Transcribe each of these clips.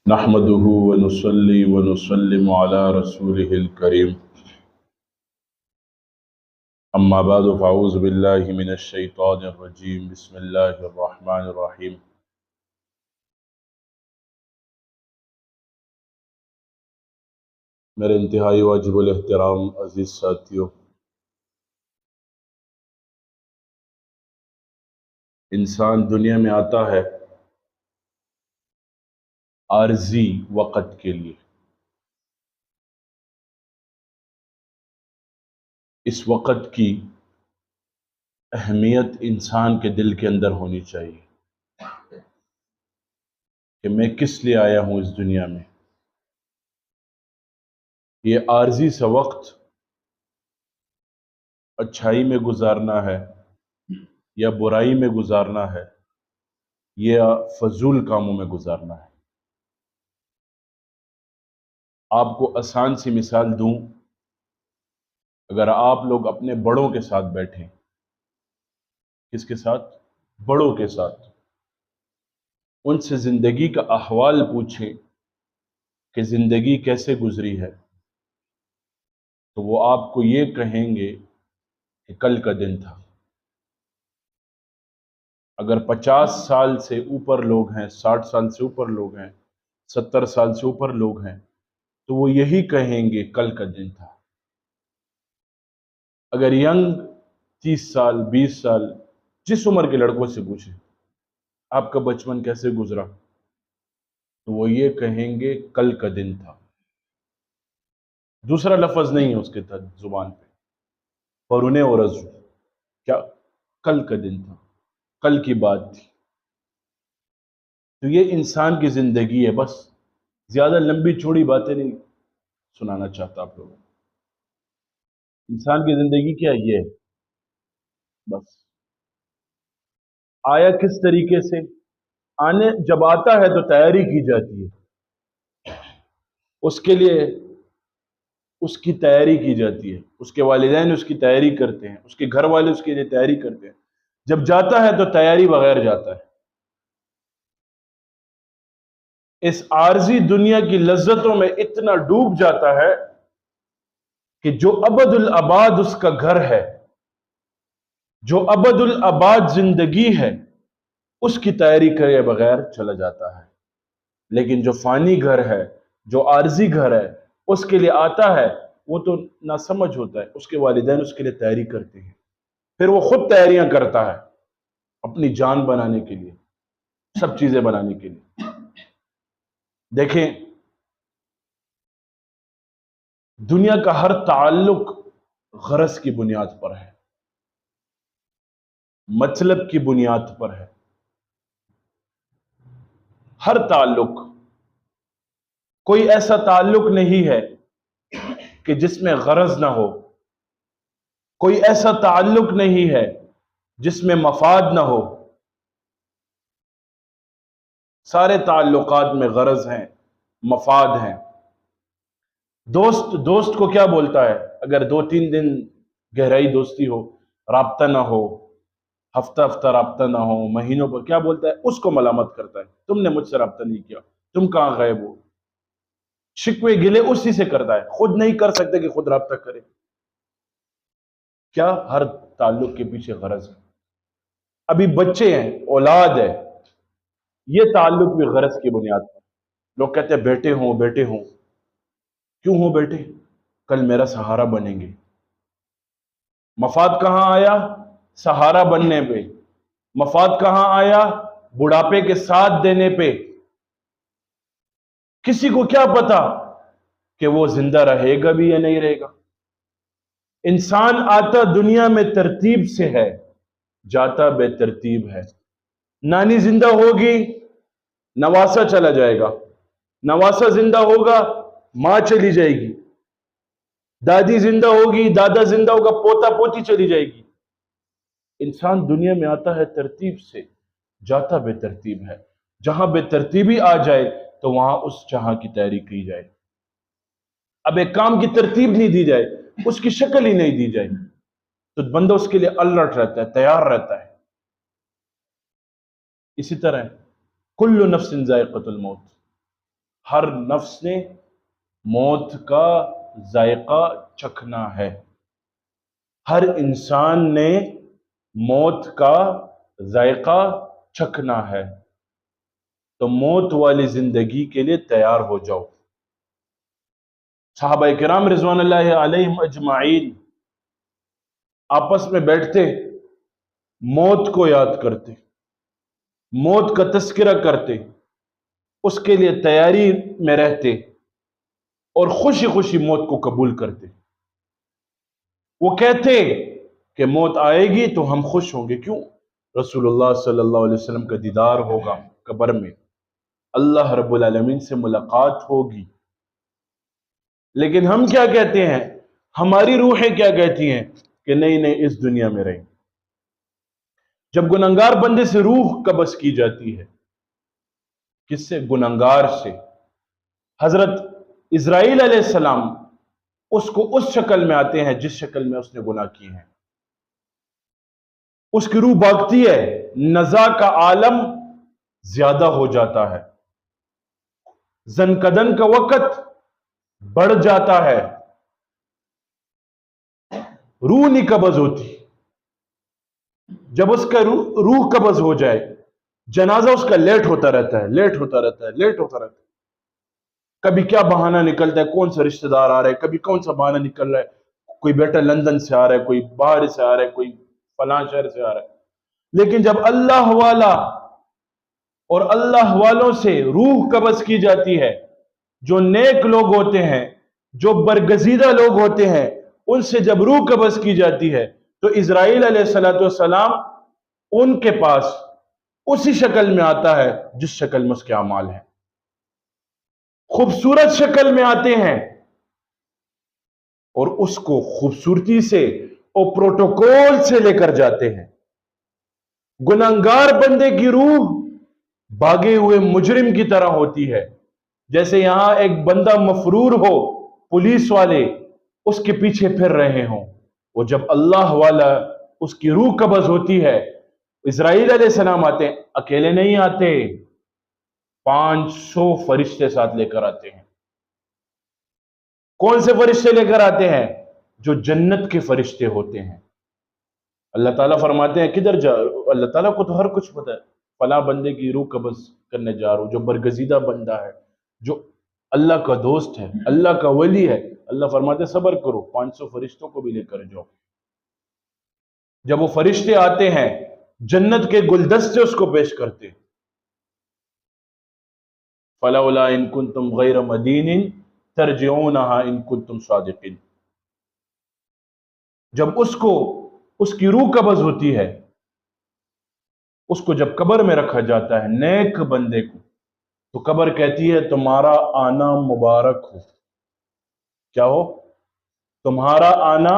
نحمده ونصلي ونسلم على رسوله الكريم أما بعد فأعوذ بالله من الشيطان الرجيم بسم الله الرحمن الرحيم میرے انتہائی واجب الاحترام عزیز ساتھیوں، انسان دنیا میں آتا ہے عارضی وقت کے لیے۔ اس وقت کی اہمیت انسان کے دل کے اندر ہونی چاہیے کہ میں کس لیے آیا ہوں اس دنیا میں۔ یہ عارضی سا وقت اچھائی میں گزارنا ہے یا برائی میں گزارنا ہے یا فضول کاموں میں گزارنا ہے۔ آپ کو آسان سی مثال دوں، اگر آپ لوگ اپنے بڑوں کے ساتھ بیٹھیں، کس کے ساتھ؟ بڑوں کے ساتھ، ان سے زندگی کا احوال پوچھیں کہ زندگی کیسے گزری ہے، تو وہ آپ کو یہ کہیں گے کہ کل کا دن تھا۔ اگر 50 سال سے اوپر لوگ ہیں، 60 سال سے اوپر لوگ ہیں، 70 سال سے اوپر لوگ ہیں، تو وہ یہی کہیں گے کل کا دن تھا۔ اگر ینگ 30 سال 20 سال جس عمر کے لڑکوں سے پوچھیں آپ کا بچپن کیسے گزرا، تو وہ یہ کہیں گے کل کا دن تھا۔ دوسرا لفظ نہیں ہے اس کے تحت زبان پہ، اور انہیں اور کیا کل کا دن تھا، کل کی بات تھی۔ تو یہ انسان کی زندگی ہے، بس زیادہ لمبی چوڑی باتیں نہیں سنانا چاہتا آپ لوگوں کو۔ انسان کی زندگی کیا یہ ہے، بس آیا کس طریقے سے آنے، جب آتا ہے تو تیاری کی جاتی ہے، اس کے لیے اس کی تیاری کی جاتی ہے، اس کے والدین اس کی تیاری کرتے ہیں، اس کے گھر والے اس کے لیے تیاری کرتے ہیں۔ جب جاتا ہے تو تیاری بغیر جاتا ہے۔ اس عارضی دنیا کی لذتوں میں اتنا ڈوب جاتا ہے کہ جو ابد الاباد اس کا گھر ہے، جو ابد الاباد زندگی ہے، اس کی تیاری کرے بغیر چلا جاتا ہے۔ لیکن جو فانی گھر ہے، جو عارضی گھر ہے، اس کے لیے آتا ہے، وہ تو ناسمجھ ہوتا ہے، اس کے والدین اس کے لیے تیاری کرتے ہیں، پھر وہ خود تیاریاں کرتا ہے اپنی جان بنانے کے لیے، سب چیزیں بنانے کے لیے۔ دیکھیں، دنیا کا ہر تعلق غرض کی بنیاد پر ہے، مطلب کی بنیاد پر ہے۔ ہر تعلق، کوئی ایسا تعلق نہیں ہے کہ جس میں غرض نہ ہو، کوئی ایسا تعلق نہیں ہے جس میں مفاد نہ ہو۔ سارے تعلقات میں غرض ہیں، مفاد ہیں۔ دوست کو کیا بولتا ہے اگر 2-3 دن گہرائی دوستی ہو، رابطہ نہ ہو، ہفتہ ہفتہ رابطہ نہ ہو، مہینوں پر، کیا بولتا ہے؟ اس کو ملامت کرتا ہے، تم نے مجھ سے رابطہ نہیں کیا، تم کہاں غائب ہو۔ شکوے گلے اسی سے کرتا ہے، خود نہیں کر سکتے کہ خود رابطہ کرے۔ کیا؟ ہر تعلق کے پیچھے غرض ہے۔ ابھی بچے ہیں، اولاد ہے، یہ تعلق بھی غرض کی بنیاد پر۔ لوگ کہتے ہیں بیٹے ہوں بیٹے ہوں، کیوں ہوں بیٹے؟ کل میرا سہارا بنیں گے۔ مفاد کہاں آیا؟ سہارا بننے پہ۔ مفاد کہاں آیا؟ بڑھاپے کے ساتھ دینے پہ۔ کسی کو کیا پتا کہ وہ زندہ رہے گا بھی یا نہیں رہے گا۔ انسان آتا دنیا میں ترتیب سے ہے، جاتا بے ترتیب ہے۔ نانی زندہ ہوگی، نواسا چلا جائے گا، نواسا زندہ ہوگا، ماں چلی جائے گی، دادی زندہ ہوگی، دادا زندہ ہوگا، پوتا پوتی چلی جائے گی۔ انسان دنیا میں آتا ہے ترتیب سے، جاتا بے ترتیب ہے۔ جہاں بے ترتیبی آ جائے تو وہاں اس جہاں کی تیاری کی جائے۔ اب ایک کام کی ترتیب نہیں دی جائے، اس کی شکل ہی نہیں دی جائے، تو بندہ اس کے لیے الرٹ رہتا ہے، تیار رہتا ہے۔ اسی طرح کل نفس ذائقۃ الموت، ہر نفس نے موت کا ذائقہ چکھنا ہے، ہر انسان نے موت کا ذائقہ چکھنا ہے، تو موت والی زندگی کے لیے تیار ہو جاؤ۔ صحابہ کرام رضوان اللہ علیہم اجمعین آپس میں بیٹھتے، موت کو یاد کرتے، موت کا تذکرہ کرتے، اس کے لیے تیاری میں رہتے اور خوشی خوشی موت کو قبول کرتے۔ وہ کہتے کہ موت آئے گی تو ہم خوش ہوں گے، کیوں؟ رسول اللہ صلی اللہ علیہ وسلم کا دیدار ہوگا قبر میں، اللہ رب العالمین سے ملاقات ہوگی۔ لیکن ہم کیا کہتے ہیں؟ ہماری روحیں کیا کہتی ہیں کہ نہیں نہیں، اس دنیا میں رہیں۔ جب گنہگار بندے سے روح قبض کی جاتی ہے، کس سے؟ گنہگار سے۔ حضرت اسرائیل علیہ السلام اس کو اس شکل میں آتے ہیں جس شکل میں اس نے گناہ کی ہیں، اس کی روح بھاگتی ہے، نزا کا عالم زیادہ ہو جاتا ہے، زنکدن کا وقت بڑھ جاتا ہے، روح نہیں قبض ہوتی۔ جب اس کا روح قبض ہو جائے، جنازہ اس کا لیٹ ہوتا رہتا ہے، لیٹ ہوتا رہتا ہے، لیٹ ہوتا رہتا ہے۔ کبھی کیا بہانہ نکلتا ہے، کون سا رشتہ دار آ رہا ہے، کبھی کون سا بہانہ نکل رہا ہے، کوئی بیٹا لندن سے آ رہا ہے، کوئی باہر سے آ رہا ہے، کوئی فلاں شہر سے آ رہا ہے۔ لیکن جب اللہ والا اور اللہ والوں سے روح قبض کی جاتی ہے، جو نیک لوگ ہوتے ہیں، جو برگزیدہ لوگ ہوتے ہیں، ان سے جب روح قبض کی جاتی ہے تو اسرائیل علیہ السلام ان کے پاس اسی شکل میں آتا ہے جس شکل میں اس کے اعمال ہیں، خوبصورت شکل میں آتے ہیں، اور اس کو خوبصورتی سے اور پروٹوکول سے لے کر جاتے ہیں۔ گنہگار بندے کی روح بھاگے ہوئے مجرم کی طرح ہوتی ہے، جیسے یہاں ایک بندہ مفرور ہو، پولیس والے اس کے پیچھے پھر رہے ہوں، وہ جب اللہ والا اس کی روح قبض ہوتی ہے، اسرائیل علیہ السلام آتے ہیں، اکیلے نہیں آتے، 500 فرشتے ساتھ لے کر آتے ہیں۔ کون سے فرشتے لے کر آتے ہیں؟ جو جنت کے فرشتے ہوتے ہیں۔ اللہ تعالیٰ فرماتے ہیں کدھر جا، اللہ تعالیٰ کو تو ہر کچھ پتہ ہے، فلاں بندے کی روح قبض کرنے جا رہا ہوں، جو برگزیدہ بندہ ہے، جو اللہ کا دوست ہے، اللہ کا ولی ہے۔ اللہ فرماتے ہیں صبر کرو، 500 فرشتوں کو بھی لے کر جاؤ۔ جب وہ فرشتے آتے ہیں، جنت کے گلدستے اس کو پیش کرتے، فَلَوْلَا إِن كُنتُمْ غَيْرَ مَدِينٍ تَرْجِعُونَهَا إِن كُنتُمْ صَادِقِينَ۔ جب اس کی روح قبض ہوتی ہے، اس کو جب قبر میں رکھا جاتا ہے، نیک بندے کو، تو قبر کہتی ہے تمہارا آنا مبارک ہو۔ کیا ہو؟ تمہارا آنا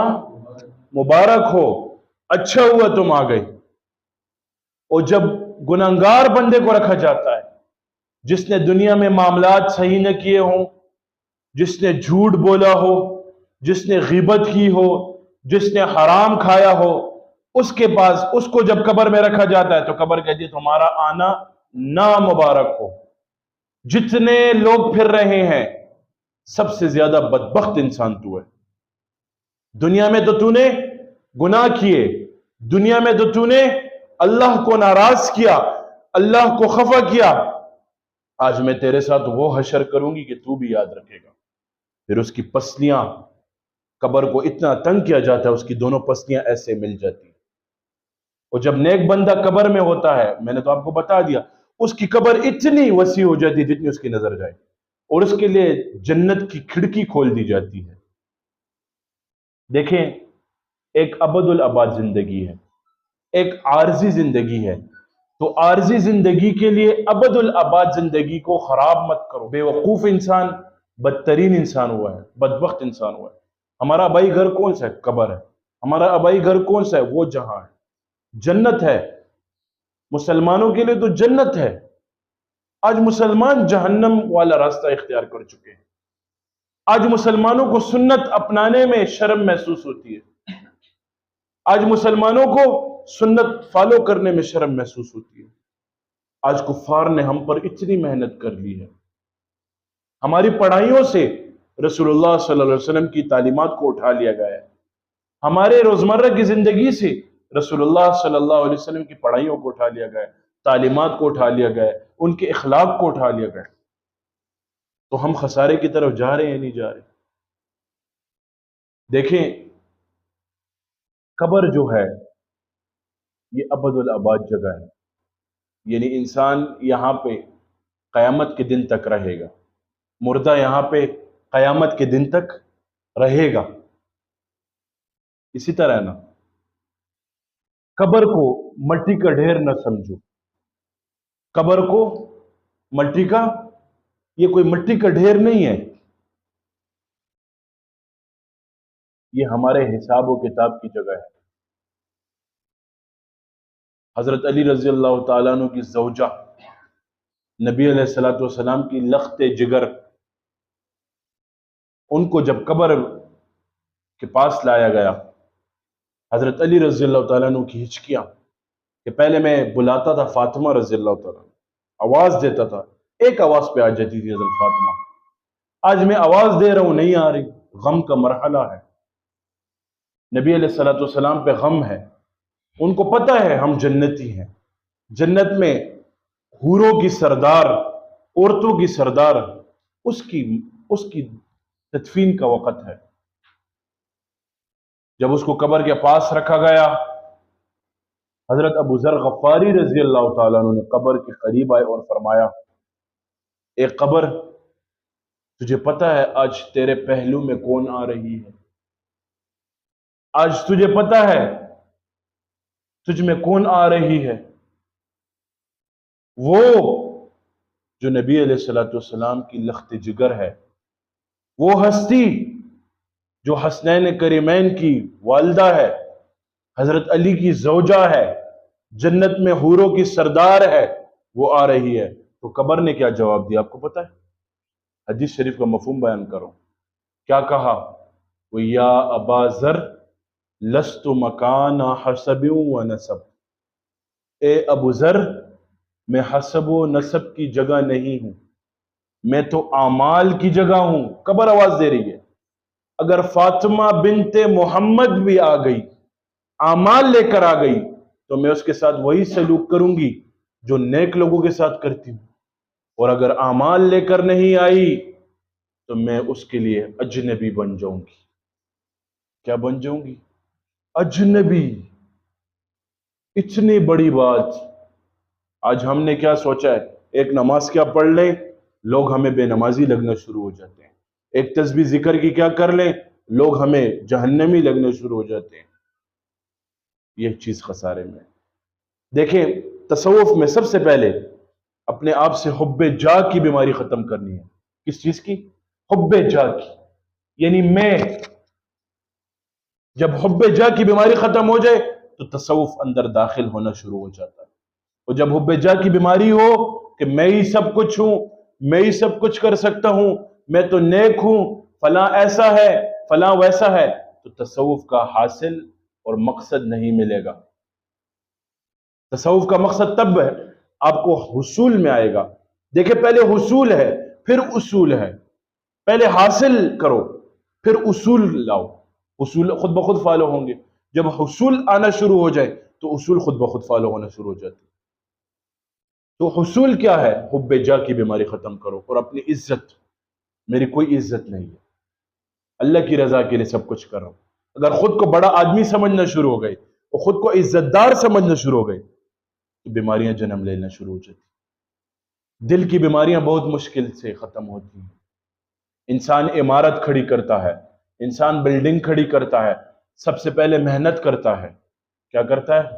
مبارک ہو، اچھا ہوا تم آ گئے۔ اور جب گنہگار بندے کو رکھا جاتا ہے، جس نے دنیا میں معاملات صحیح نہ کیے ہوں، جس نے جھوٹ بولا ہو، جس نے غیبت کی ہو، جس نے حرام کھایا ہو، اس کے پاس اس کو جب قبر میں رکھا جاتا ہے تو قبر کہتی ہے تمہارا آنا نامبارک ہو۔ جتنے لوگ پھر رہے ہیں، سب سے زیادہ بدبخت انسان تو ہے۔ دنیا میں تو نے گناہ کیے، دنیا میں تو نے اللہ کو ناراض کیا، اللہ کو خفا کیا، آج میں تیرے ساتھ وہ حشر کروں گی کہ تو بھی یاد رکھے گا۔ پھر اس کی پسلیاں، قبر کو اتنا تنگ کیا جاتا ہے، اس کی دونوں پسلیاں ایسے مل جاتی ہیں۔ اور جب نیک بندہ قبر میں ہوتا ہے، میں نے تو آپ کو بتا دیا، اس کی قبر اتنی وسیع ہو جاتی ہے جتنی اس کی نظر جائے، اور اس کے لیے جنت کی کھڑکی کھول دی جاتی ہے۔ دیکھیں، ایک ابد الاباد زندگی ہے، ایک عارضی زندگی ہے، تو عارضی زندگی کے لیے ابد الاباد زندگی کو خراب مت کرو۔ بے وقوف انسان بدترین انسان ہوا ہے، بدبخت انسان ہوا ہے۔ ہمارا ابائی گھر کون سا ہے؟ قبر ہے۔ ہمارا ابائی گھر کون سا ہے؟ وہ جہاں ہے، جنت ہے۔ مسلمانوں کے لیے تو جنت ہے۔ آج مسلمان جہنم والا راستہ اختیار کر چکے ہیں۔ آج مسلمانوں کو سنت اپنانے میں شرم محسوس ہوتی ہے، آج مسلمانوں کو سنت فالو کرنے میں شرم محسوس ہوتی ہے۔ آج کفار نے ہم پر اتنی محنت کر لی ہے، ہماری پڑھائیوں سے رسول اللہ صلی اللہ علیہ وسلم کی تعلیمات کو اٹھا لیا گیا ہے، ہمارے روزمرہ کی زندگی سے رسول اللہ صلی اللہ علیہ وسلم کی پڑھائیوں کو اٹھا لیا گیا ہے، تعلیمات کو اٹھا لیا گیا ہے، ان کے اخلاق کو اٹھا لیا گیا ہے۔ تو ہم خسارے کی طرف جا رہے ہیں یا نہیں جا رہے؟ دیکھیں، قبر جو ہے یہ ابد الآباد جگہ ہے، یعنی انسان یہاں پہ قیامت کے دن تک رہے گا، مردہ یہاں پہ قیامت کے دن تک رہے گا۔ اسی طرح نا، قبر کو مٹی کا ڈھیر نہ سمجھو، قبر کو مٹی کا، یہ کوئی مٹی کا ڈھیر نہیں ہے، یہ ہمارے حساب و کتاب کی جگہ ہے۔ حضرت علی رضی اللہ تعالیٰ عنہ کی زوجہ نبی علیہ الصلوۃ والسلام کی لخت جگر، ان کو جب قبر کے پاس لایا گیا، حضرت علی رضی اللہ تعالیٰ عنہ کی ہچکیاں کہ پہلے میں بلاتا تھا فاطمہ رضی اللہ تعالیٰ عنہ، آواز دیتا تھا، ایک آواز پہ آ جاتی تھی حضرت فاطمہ، آج میں آواز دے رہا ہوں نہیں آ رہی، غم کا مرحلہ ہے، نبی علیہ الصلوۃ والسلام پہ غم ہے، ان کو پتہ ہے ہم جنتی ہیں، جنت میں حوروں کی سردار، عورتوں کی سردار، اس کی تدفین کا وقت ہے۔ جب اس کو قبر کے پاس رکھا گیا، حضرت ابو ذر غفاری رضی اللہ تعالیٰ عنہ نے قبر کے قریب آئے اور فرمایا، اے قبر، تجھے پتہ ہے آج تیرے پہلو میں کون آ رہی ہے؟ آج تجھے پتہ ہے تجھ میں کون آ رہی ہے؟ وہ جو نبی علیہ الصلوۃ والسلام کی لخت جگر ہے، وہ ہستی جو حسنین کریمین کی والدہ ہے، حضرت علی کی زوجہ ہے، جنت میں حوروں کی سردار ہے، وہ آ رہی ہے۔ تو قبر نے کیا جواب دیا آپ کو پتہ ہے؟ حدیث شریف کا مفہوم بیان کرو، کیا کہا؟ وہ یا ابا ذر لست مکان حسب و نسب، اے ابو ذر، میں حسب و نسب کی جگہ نہیں ہوں، میں تو اعمال کی جگہ ہوں۔ قبر آواز دے رہی ہے، اگر فاطمہ بنت محمد بھی آ گئی، اعمال لے کر آ گئی، تو میں اس کے ساتھ وہی سلوک کروں گی جو نیک لوگوں کے ساتھ کرتی ہوں، اور اگر اعمال لے کر نہیں آئی تو میں اس کے لیے اجنبی بن جاؤں گی۔ کیا بن جاؤں گی؟ اجنبی۔ اتنی بڑی بات آج ہم نے کیا سوچا ہے؟ ایک نماز کیا پڑھ لیں، لوگ ہمیں بے نمازی لگنا شروع ہو جاتے ہیں، ایک تسبیح ذکر کی کیا کر لیں، لوگ ہمیں جہنمی لگنے شروع ہو جاتے ہیں۔ یہ چیز خسارے میں۔ دیکھیں، تصوف میں سب سے پہلے اپنے آپ سے حب جا کی بیماری ختم کرنی ہے۔ کس چیز کی؟ حب جا کی، یعنی میں، جب حب جا کی بیماری ختم ہو جائے تو تصوف اندر داخل ہونا شروع ہو جاتا ہے۔ اور جب حب جا کی بیماری ہو کہ میں ہی سب کچھ ہوں، میں ہی سب کچھ کر سکتا ہوں، میں تو نیک ہوں، فلاں ایسا ہے، فلاں ویسا ہے، تو تصوف کا حاصل اور مقصد نہیں ملے گا۔ تصوف کا مقصد تب ہے آپ کو حصول میں آئے گا۔ دیکھیں، پہلے حصول ہے پھر اصول ہے، پہلے حاصل کرو پھر اصول لاؤ، اصول خود بخود فالو ہوں گے۔ جب حصول آنا شروع ہو جائے تو اصول خود بخود فالو ہونا شروع ہو جاتے۔ تو حصول کیا ہے؟ حب جا کی بیماری ختم کرو اور اپنی عزت، میری کوئی عزت نہیں ہے، اللہ کی رضا کے لیے سب کچھ کر رہا ہوں۔ اگر خود کو بڑا آدمی سمجھنا شروع ہو گئے اور خود کو عزت دار سمجھنا شروع ہو گئے تو بیماریاں جنم لینا شروع ہو جاتی۔ دل کی بیماریاں بہت مشکل سے ختم ہوتی ہیں۔ انسان عمارت کھڑی کرتا ہے، انسان بلڈنگ کھڑی کرتا ہے، سب سے پہلے محنت کرتا ہے۔ کیا کرتا ہے؟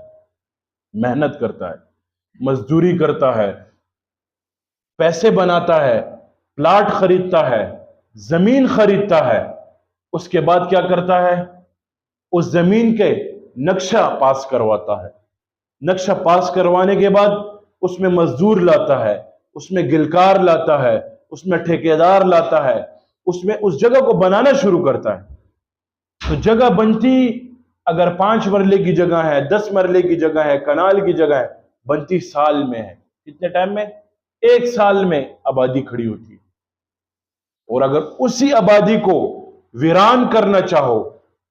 محنت کرتا ہے، مزدوری کرتا ہے، پیسے بناتا ہے، پلاٹ خریدتا ہے، زمین خریدتا ہے، اس کے بعد کیا کرتا ہے؟ اس زمین کے نقشہ پاس کرواتا ہے، نقشہ پاس کروانے کے بعد اس میں مزدور لاتا ہے، اس میں گلکار لاتا ہے، اس میں ٹھیکیدار لاتا ہے، اس میں اس جگہ کو بنانا شروع کرتا ہے۔ تو جگہ بنتی، اگر 5 مرلے کی جگہ ہے، 10 مرلے کی جگہ ہے، کنال کی جگہ ہے، بنتی سال میں ہے۔ کتنے ٹائم میں؟ 1 سال میں آبادی کھڑی ہوتی ہے۔ اور اگر اسی آبادی کو ویران کرنا چاہو،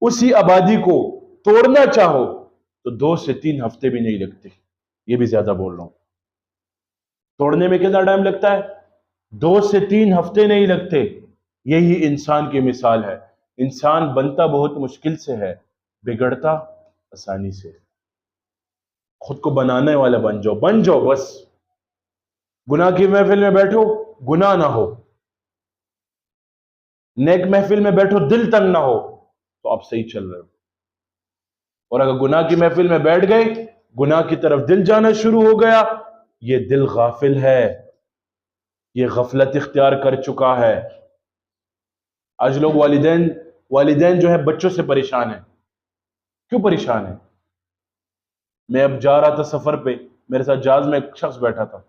اسی آبادی کو توڑنا چاہو تو 2 سے 3 ہفتے بھی نہیں لگتے. یہ بھی زیادہ بول رہا ہوں. توڑنے میں کتنا ٹائم لگتا ہے؟ 2 سے 3 ہفتے نہیں لگتے. یہی انسان کی مثال ہے. انسان بنتا بہت مشکل سے ہے، بگڑتا آسانی سے. خود کو بنانے والا بن جاؤ بس. گناہ کی محفل میں بیٹھو، گناہ نہ ہو. نیک محفل میں بیٹھو، دل تنگ نہ ہو، تو آپ صحیح چل رہے ہو. اور اگر گناہ کی محفل میں بیٹھ گئے، گناہ کی طرف دل جانا شروع ہو گیا، یہ دل غافل ہے، یہ غفلت اختیار کر چکا ہے. آج لوگ والدین جو ہے بچوں سے پریشان ہیں. کیوں پریشان ہیں؟ میں اب جا رہا تھا سفر پہ، میرے ساتھ جہاز میں ایک شخص بیٹھا تھا،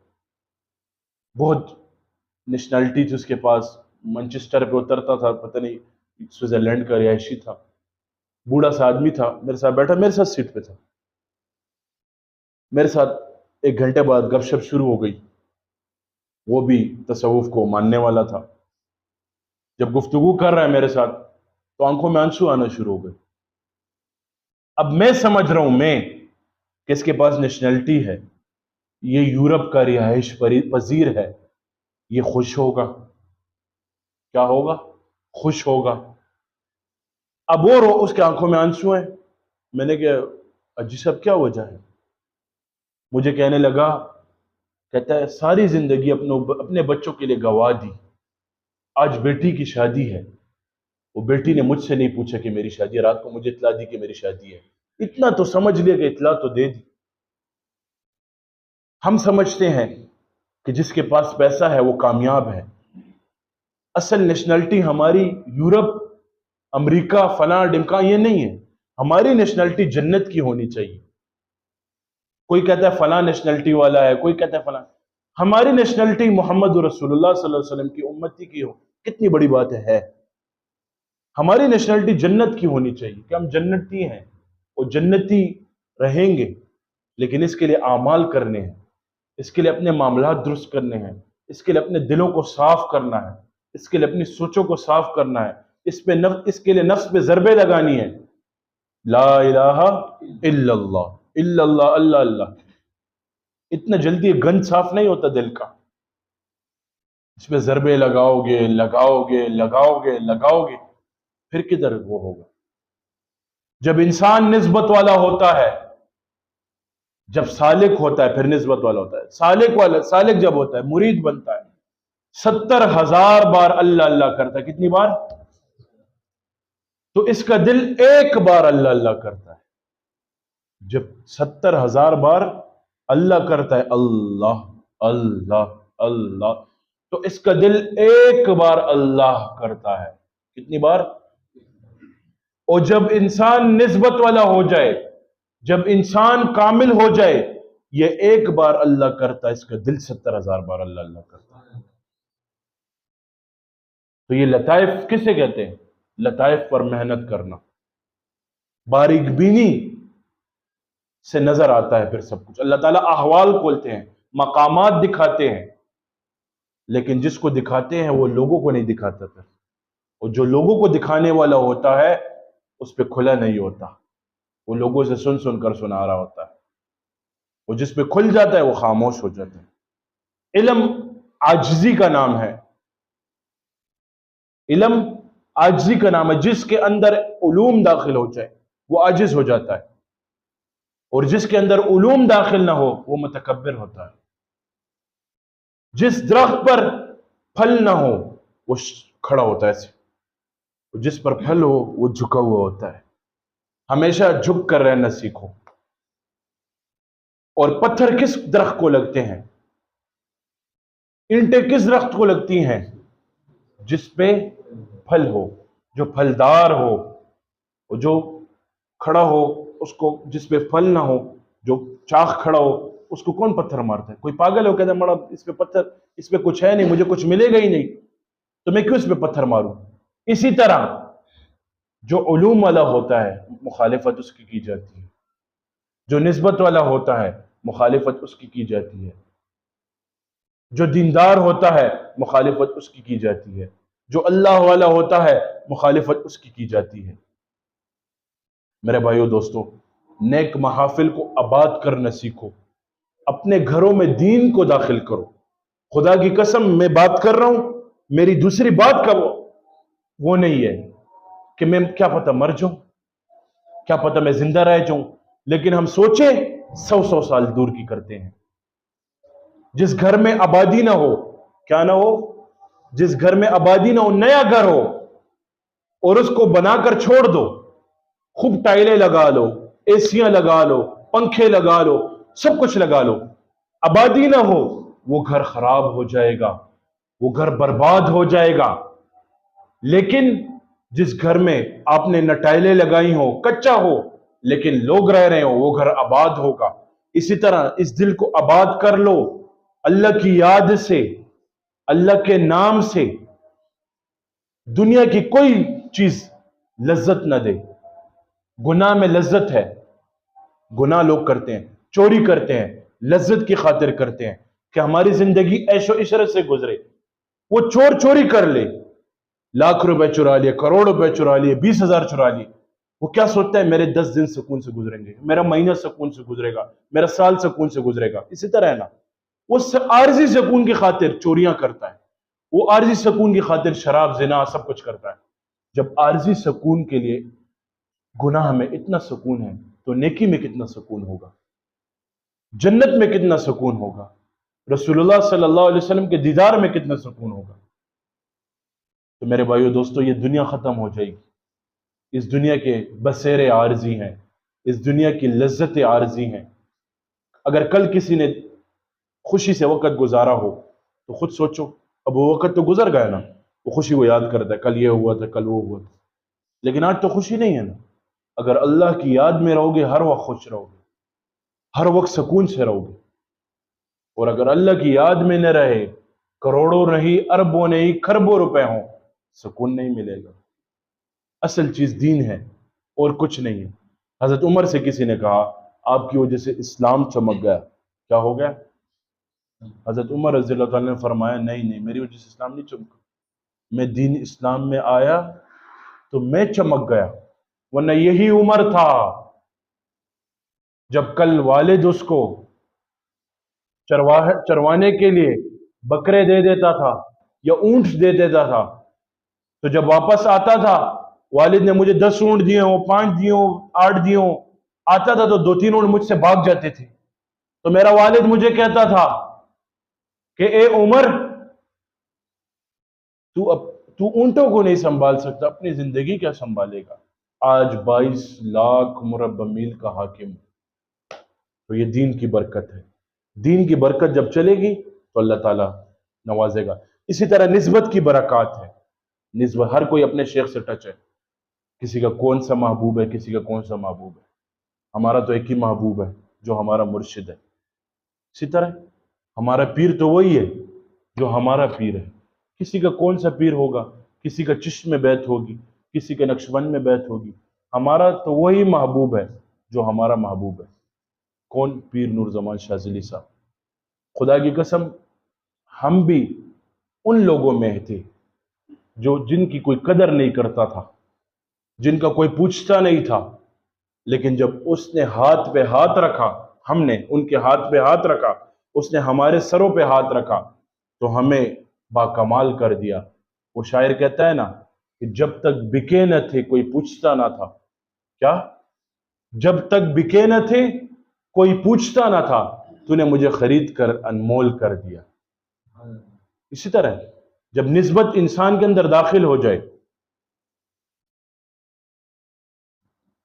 بہت نیشنلٹی تھی اس کے پاس. مانچسٹر پہ اترتا تھا، پتہ نہیں سوئٹزرلینڈ کا رہائشی تھا. بوڑھا سا آدمی تھا، میرے ساتھ بیٹھا، میرے ساتھ سیٹ پہ تھا. میرے ساتھ 1 گھنٹے بعد گپ شپ شروع ہو گئی. وہ بھی تصوف کو ماننے والا تھا. جب گفتگو کر رہا ہے میرے ساتھ تو آنکھوں میں آنسو آنا شروع ہو گئے. اب میں سمجھ رہا ہوں کہ اس کے پاس نیشنلٹی ہے، یہ یورپ کا رہائش پذیر ہے، یہ خوش ہوگا. کیا ہوگا؟ خوش ہوگا. اب اس کے آنکھوں میں آنسو ہیں. میں نے کہا اجی صاحب کیا وجہ ہے؟ مجھے کہنے لگا، کہتا ہے ساری زندگی اپنے بچوں کے لیے گوا دی. آج بیٹی کی شادی ہے، وہ بیٹی نے مجھ سے نہیں پوچھا کہ میری شادی ہے، رات کو مجھے اطلاع دی کہ میری شادی ہے. اتنا تو سمجھ لیا کہ اطلاع تو دے دی. ہم سمجھتے ہیں کہ جس کے پاس پیسہ ہے وہ کامیاب ہے. اصل نیشنلٹی ہماری یورپ، امریکہ، فلاں ڈمکا یہ نہیں ہے. ہماری نیشنلٹی جنت کی ہونی چاہیے. کوئی کہتا ہے فلاں نیشنلٹی والا ہے، کوئی کہتا ہے فلاں. ہماری نیشنلٹی محمد رسول اللہ صلی اللہ علیہ وسلم کی امتی کی ہو، کتنی بڑی بات ہے. ہماری نیشنلٹی جنت کی ہونی چاہیے کہ ہم جنتی ہیں اور جنتی رہیں گے. لیکن اس کے لیے اعمال کرنے ہیں، اس کے لیے اپنے معاملات درست کرنے ہیں، اس کے لیے اپنے دلوں کو صاف کرنا ہے، اس کے لیے اپنی سوچوں کو صاف کرنا ہے، اس کے لیے نفس پہ ضربیں لگانی ہے. لا الہ الا اللہ، الا اللہ، اللہ اللہ. اتنا جلدی گند صاف نہیں ہوتا دل کا. اس پہ ضربے لگاؤ گے، پھر کدھر وہ ہوگا؟ جب انسان نسبت والا ہوتا ہے، جب سالک ہوتا ہے پھر نسبت والا ہوتا ہے. سالک جب ہوتا ہے، مرید بنتا ہے، 70,000 بار اللہ اللہ کرتا ہے. کتنی بار؟ تو اس کا دل 1 بار اللہ اللہ کرتا ہے. جب 70,000 بار اللہ کرتا ہے، اللہ اللہ اللہ، تو اس کا دل 1 بار اللہ کرتا ہے. کتنی بار؟ اور جب انسان نسبت والا ہو جائے، جب انسان کامل ہو جائے، یہ 1 بار اللہ کرتا ہے، اس کا دل 70,000 بار اللہ اللہ کرتا ہے. تو یہ لطائف کسے کہتے ہیں؟ لطائف پر محنت کرنا. باریک بینی سے نظر آتا ہے پھر سب کچھ. اللہ تعالیٰ احوال کھولتے ہیں، مقامات دکھاتے ہیں، لیکن جس کو دکھاتے ہیں وہ لوگوں کو نہیں دکھاتا پھر. اور جو لوگوں کو دکھانے والا ہوتا ہے اس پہ کھلا نہیں ہوتا، وہ لوگوں سے سن کر سنا رہا ہوتا ہے. وہ جس پہ کھل جاتا ہے وہ خاموش ہو جاتا ہے. علم عاجزی کا نام ہے. علم عاجزی کا نام ہے. جس کے اندر علوم داخل ہو جائے وہ عاجز ہو جاتا ہے، اور جس کے اندر علوم داخل نہ ہو وہ متکبر ہوتا ہے. جس درخت پر پھل نہ ہو وہ کھڑا ہوتا ہے ایسے، جس پر پھل ہو وہ جھکا ہوا ہوتا ہے. ہمیشہ جھک کر رہنا سیکھو. اور پتھر کس درخت کو لگتے ہیں؟ اینٹیں کس درخت کو لگتی ہیں؟ جس پہ پھل ہو، جو پھلدار ہو. اور جو کھڑا ہو اس کو، جس پہ پھل نہ ہو، جو چاخ کھڑا ہو، اس کو کون پتھر مارتا ہے؟ کوئی پاگل ہو کہتا ہے مڑا اس پہ پتھر، اس پہ کچھ ہے نہیں، مجھے کچھ ملے گا ہی نہیں، تو میں کیوں اس پہ پتھر ماروں؟ اسی طرح جو علوم والا ہوتا ہے مخالفت اس کی جاتی ہے، جو نسبت والا ہوتا ہے مخالفت اس کی جاتی ہے، جو دیندار ہوتا ہے مخالفت اس کی جاتی ہے، جو اللہ والا ہوتا ہے مخالفت اس کی جاتی ہے۔ میرے بھائیو دوستو، نیک محافل کو آباد کرنا سیکھو، اپنے گھروں میں دین کو داخل کرو۔ خدا کی قسم میں بات کر رہا ہوں، میری دوسری بات کا وہ نہیں ہے کہ میں کیا پتہ مر جاؤں، کیا پتہ میں زندہ رہ جاؤں، لیکن ہم سوچیں 100 سال دور کی کرتے ہیں۔ جس گھر میں آبادی نہ ہو، کیا نہ ہو، جس گھر میں آبادی نہ ہو، نیا گھر ہو اور اس کو بنا کر چھوڑ دو، خوب ٹائلیں لگا لو، ایسیاں لگا لو، پنکھے لگا لو، سب کچھ لگا لو، آبادی نہ ہو، وہ گھر خراب ہو جائے گا، وہ گھر برباد ہو جائے گا۔ لیکن جس گھر میں آپ نے نہ ٹائلیں لگائی ہو، کچا ہو، لیکن لوگ رہ رہے ہو، وہ گھر آباد ہوگا۔ اسی طرح اس دل کو آباد کر لو اللہ کی یاد سے، اللہ کے نام سے۔ دنیا کی کوئی چیز لذت نہ دے، گناہ میں لذت ہے، گناہ لوگ کرتے ہیں، چوری کرتے ہیں، لذت کی خاطر کرتے ہیں کہ ہماری زندگی عیش و عشرت سے گزرے۔ وہ چور چوری کر لے، لاکھ روپے چرا لیے، کروڑ روپے چرا لیے، 20,000 چرا لیے، وہ کیا سوچتا ہے میرے 10 دن سکون سے گزریں گے، میرا مہینہ سکون سے گزرے گا، میرا سال سکون سے گزرے گا۔ اسی طرح ہے نا، وہ عارضی سکون کی خاطر چوریاں کرتا ہے، وہ عارضی سکون کی خاطر شراب زنا سب کچھ کرتا ہے۔ جب عارضی سکون کے لیے گناہ میں اتنا سکون ہے تو نیکی میں کتنا سکون ہوگا، جنت میں کتنا سکون ہوگا، رسول اللہ صلی اللہ علیہ وسلم کے دیدار میں کتنا سکون ہوگا۔ تو میرے بھائیو دوستو، یہ دنیا ختم ہو جائے گی، اس دنیا کے بسیرے عارضی ہیں، اس دنیا کی لذتیں عارضی ہیں۔ اگر کل کسی نے خوشی سے وقت گزارا ہو تو خود سوچو، اب وہ وقت تو گزر گیا نا، وہ خوشی کو یاد کرتا ہے، کل یہ ہوا تھا، کل وہ ہوا تھا، لیکن آج تو خوشی نہیں ہے نا۔ اگر اللہ کی یاد میں رہو گے ہر وقت خوش رہو گے، ہر وقت سکون سے رہو گے۔ اور اگر اللہ کی یاد میں نہ رہے، کروڑوں نہیں، اربوں نہیں، کھربوں روپے ہوں، سکون نہیں ملے گا۔ اصل چیز دین ہے اور کچھ نہیں ہے۔ حضرت عمر سے کسی نے کہا آپ کی وجہ سے اسلام چمک گیا، کیا ہو گیا؟ حضرت عمر رضی اللہ تعالیٰ نے فرمایا نہیں، میری وجہ سے اسلام نہیں چمکا، میں دین اسلام میں آیا تو میں چمک گیا، ورنہ یہی عمر تھا جب کل والد اس کو چروانے کے لیے بکرے دے دیتا تھا یا اونٹ دے دیتا تھا، تو جب واپس آتا تھا والد نے مجھے 10 اونٹ دیے ہوں، 5 دیے ہوں، 8 دیے ہوں، آتا تھا تو 2-3 اونٹ مجھ سے بھاگ جاتے تھے، تو میرا والد مجھے کہتا تھا کہ اے عمر، تو اونٹوں کو نہیں سنبھال سکتا، اپنی زندگی کیا سنبھالے گا؟ آج 22 لاکھ مربع میل کا حاکم، تو یہ دین کی برکت ہے۔ دین کی برکت جب چلے گی تو اللہ تعالیٰ نوازے گا۔ اسی طرح نسبت کی برکات ہے، نسبت، ہر کوئی اپنے شیخ سے ٹچ ہے، کسی کا کون سا محبوب ہے، کسی کا کون سا محبوب ہے، ہمارا تو ایک ہی محبوب ہے جو ہمارا مرشد ہے۔ اسی طرح ہمارا پیر تو وہی ہے جو ہمارا پیر ہے، کسی کا کون سا پیر ہوگا، کسی کا چشم میں بیعت ہوگی، کسی کے نقشبند میں بیعت ہوگی، ہمارا تو وہی محبوب ہے جو ہمارا محبوب ہے۔ کون؟ پیر نور زمان شاہ ذیلی صاحب۔ خدا کی قسم ہم بھی ان لوگوں میں تھے جن کی کوئی قدر نہیں کرتا تھا، جن کا کوئی پوچھتا نہیں تھا، لیکن جب اس نے ہاتھ پہ ہاتھ رکھا، ہم نے ان کے ہاتھ پہ ہاتھ رکھا، اس نے ہمارے سروں پہ ہاتھ رکھا تو ہمیں باکمال کر دیا۔ وہ شاعر کہتا ہے نا کہ جب تک بکے نہ تھے کوئی پوچھتا نہ تھا، کیا؟ جب تک بکے نہ تھے کوئی پوچھتا نہ تھا، تو نے مجھے خرید کر انمول کر دیا۔ اسی طرح جب نسبت انسان کے اندر داخل ہو جائے،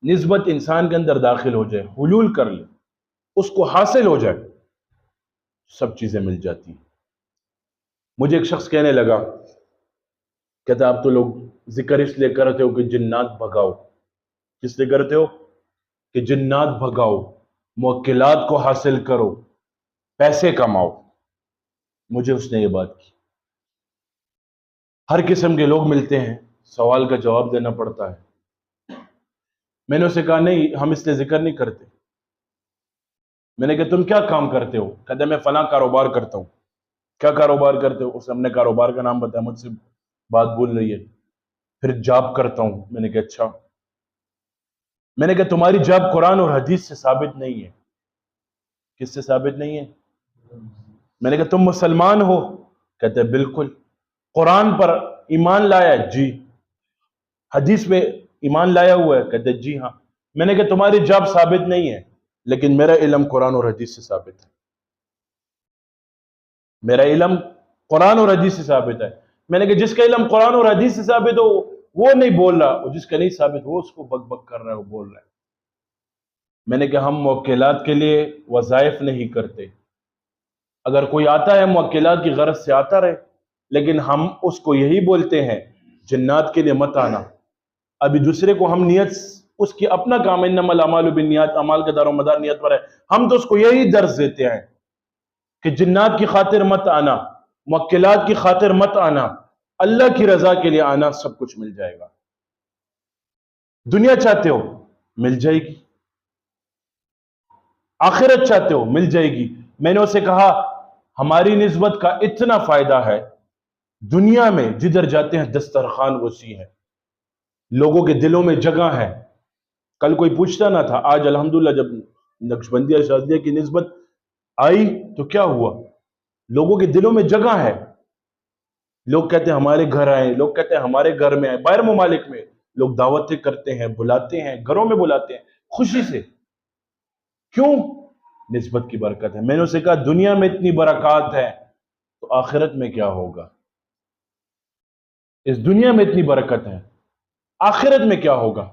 نسبت انسان کے اندر داخل ہو جائے، حلول کر لے، اس کو حاصل ہو جائے، سب چیزیں مل جاتی ہیں۔ مجھے ایک شخص کہنے لگا، کہتا آپ تو لوگ ذکر اس لیے کرتے ہو کہ جنات بھگاؤ، کس لیے کرتے ہو؟ کہ جنات بھگاؤ، موکلات کو حاصل کرو، پیسے کماؤ۔ مجھے اس نے یہ بات کی، ہر قسم کے لوگ ملتے ہیں، سوال کا جواب دینا پڑتا ہے۔ میں نے اسے کہا نہیں، ہم اس لیے ذکر نہیں کرتے۔ میں نے کہا تم کیا کام کرتے ہو؟ کہتے میں فلاں کاروبار کرتا ہوں۔ کیا کاروبار کرتے ہو؟ اس نے اپنے کاروبار کا نام بتایا، مجھ سے بات بول رہی ہے، پھر جاب کرتا ہوں۔ میں نے کہا اچھا، میں نے کہا تمہاری جاب قرآن اور حدیث سے ثابت نہیں ہے۔ کس سے ثابت نہیں ہے؟ میں نے کہا تم مسلمان ہو؟ کہتے ہیں بالکل۔ قرآن پر ایمان لایا ہے؟ جی۔ حدیث میں ایمان لایا ہوا ہے؟ کہتے ہیں جی ہاں۔ میں نے کہا تمہاری جاب ثابت نہیں ہے، لیکن میرا علم قرآن اور حدیث سے ثابت ہے۔ میرا علم قرآن اور حدیث سے ثابت ہے۔ میں نے کہا جس کا علم قرآن اور حدیث سے ثابت ہو وہ نہیں بول رہا، اور جس کا نہیں ثابت وہ اس کو بک بک کر رہا ہے، وہ بول رہا ہے۔ میں نے کہا ہم موکلات کے لیے وظائف نہیں کرتے۔ اگر کوئی آتا ہے موکلات کی غرض سے آتا رہے، لیکن ہم اس کو یہی بولتے ہیں جنات کے لیے مت آنا۔ ابھی دوسرے کو ہم نیت، اس کی اپنا کام ہے، انما الاعمال بالنیات، اعمال کا دار و مدار نیت پر ہے، ہم تو اس کو یہی درس دیتے ہیں کہ جنات کی خاطر مت آنا، موکلات کی خاطر مت آنا، اللہ کی رضا کے لیے آنا، سب کچھ مل جائے گا۔ دنیا چاہتے ہو مل جائے گی، آخرت چاہتے ہو مل جائے گی۔ میں نے اسے کہا ہماری نسبت کا اتنا فائدہ ہے، دنیا میں جدھر جاتے ہیں دسترخوان وسیع ہے، لوگوں کے دلوں میں جگہ ہے۔ کل کوئی پوچھتا نہ تھا، آج الحمدللہ جب نقشبندیہ شاذلیہ کی نسبت آئی تو کیا ہوا؟ لوگوں کے دلوں میں جگہ ہے۔ لوگ کہتے ہیں ہمارے گھر آئیں، لوگ کہتے ہیں ہمارے گھر میں آئیں۔ باہر ممالک میں لوگ دعوتیں کرتے ہیں، بلاتے ہیں، گھروں میں بلاتے ہیں خوشی سے۔ کیوں؟ نسبت کی برکت ہے۔ میں نے اسے کہا دنیا میں اتنی برکات ہے تو آخرت میں کیا ہوگا؟ اس دنیا میں اتنی برکت ہے، آخرت میں کیا ہوگا؟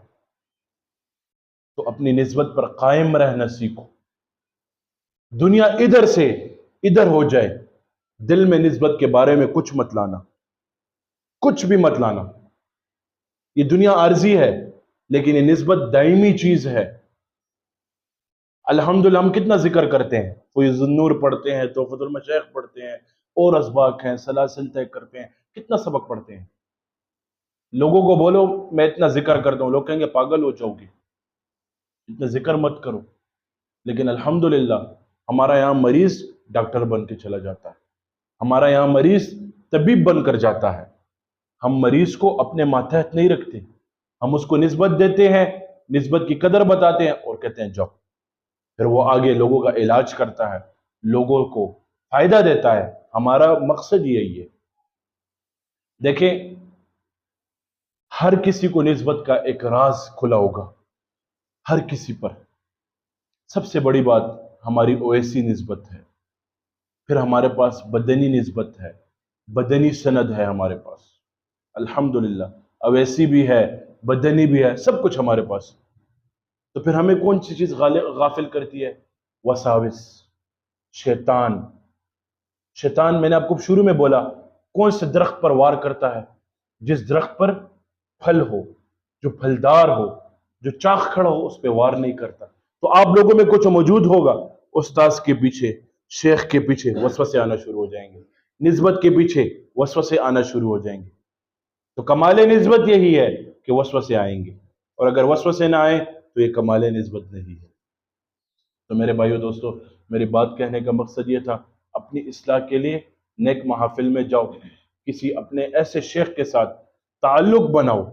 تو اپنی نسبت پر قائم رہنا سیکھو۔ دنیا ادھر سے ادھر ہو جائے، دل میں نسبت کے بارے میں کچھ مت لانا، کچھ بھی مت لانا۔ یہ دنیا عارضی ہے، لیکن یہ نسبت دائمی چیز ہے۔ الحمدللہ ہم کتنا ذکر کرتے ہیں، فیض النور پڑھتے ہیں، تحفۃ المشائخ پڑھتے ہیں، اور اسباق ہیں، سلاسل طے کرتے ہیں، کتنا سبق پڑھتے ہیں۔ لوگوں کو بولو میں اتنا ذکر کرتا ہوں، لوگ کہیں گے پاگل ہو جاؤ گے، اتنا ذکر مت کرو۔ لیکن الحمدللہ ہمارا یہاں مریض ڈاکٹر بن کے چلا جاتا ہے، ہمارا یہاں مریض طبیب بن کر جاتا ہے۔ ہم مریض کو اپنے ماتحت نہیں رکھتے، ہم اس کو نسبت دیتے ہیں، نسبت کی قدر بتاتے ہیں اور کہتے ہیں جاؤ۔ پھر وہ آگے لوگوں کا علاج کرتا ہے، لوگوں کو فائدہ دیتا ہے۔ ہمارا مقصد یہی ہے۔ دیکھیں ہر کسی کو نسبت کا ایک راز کھلا ہوگا، ہر کسی پر۔ سب سے بڑی بات ہماری اویسی نسبت ہے، پھر ہمارے پاس بدنی نسبت ہے، بدنی سند ہے ہمارے پاس، الحمدللہ اویسی بھی ہے، بدنی بھی ہے، سب کچھ ہمارے پاس۔ تو پھر ہمیں کون سی چیز غافل کرتی ہے؟ وساوس، شیطان۔ شیطان میں نے آپ کو شروع میں بولا کون سے درخت پر وار کرتا ہے؟ جس درخت پر پھل ہو، جو پھلدار ہو، جو چاخ کھڑا ہو، اس پہ وار نہیں کرتا۔ تو آپ لوگوں میں کچھ موجود ہوگا، استاذ کے پیچھے، شیخ کے پیچھے وسوسے آنا شروع ہو جائیں گے، نسبت کے پیچھے وسوسے آنا شروع ہو جائیں گے۔ تو کمال نسبت یہی ہے کہ وسوسے آئیں گے، اور اگر وسوسے نہ آئیں تو یہ کمال نسبت نہیں ہے۔ تو میرے بھائیو دوستو، میری بات کہنے کا مقصد یہ تھا، اپنی اصلاح کے لیے نیک محافل میں جاؤ، کسی اپنے ایسے شیخ کے ساتھ تعلق بناؤ،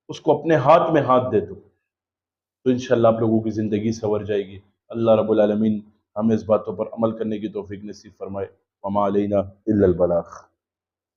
اس کو اپنے ہاتھ میں ہاتھ دے دو، تو انشاءاللہ آپ لوگوں کی زندگی سنور جائے گی۔ اللہ رب العالمین ہمیں اس باتوں پر عمل کرنے کی توفیق نصیب فرمائے۔ وما علینا الا البلاغ۔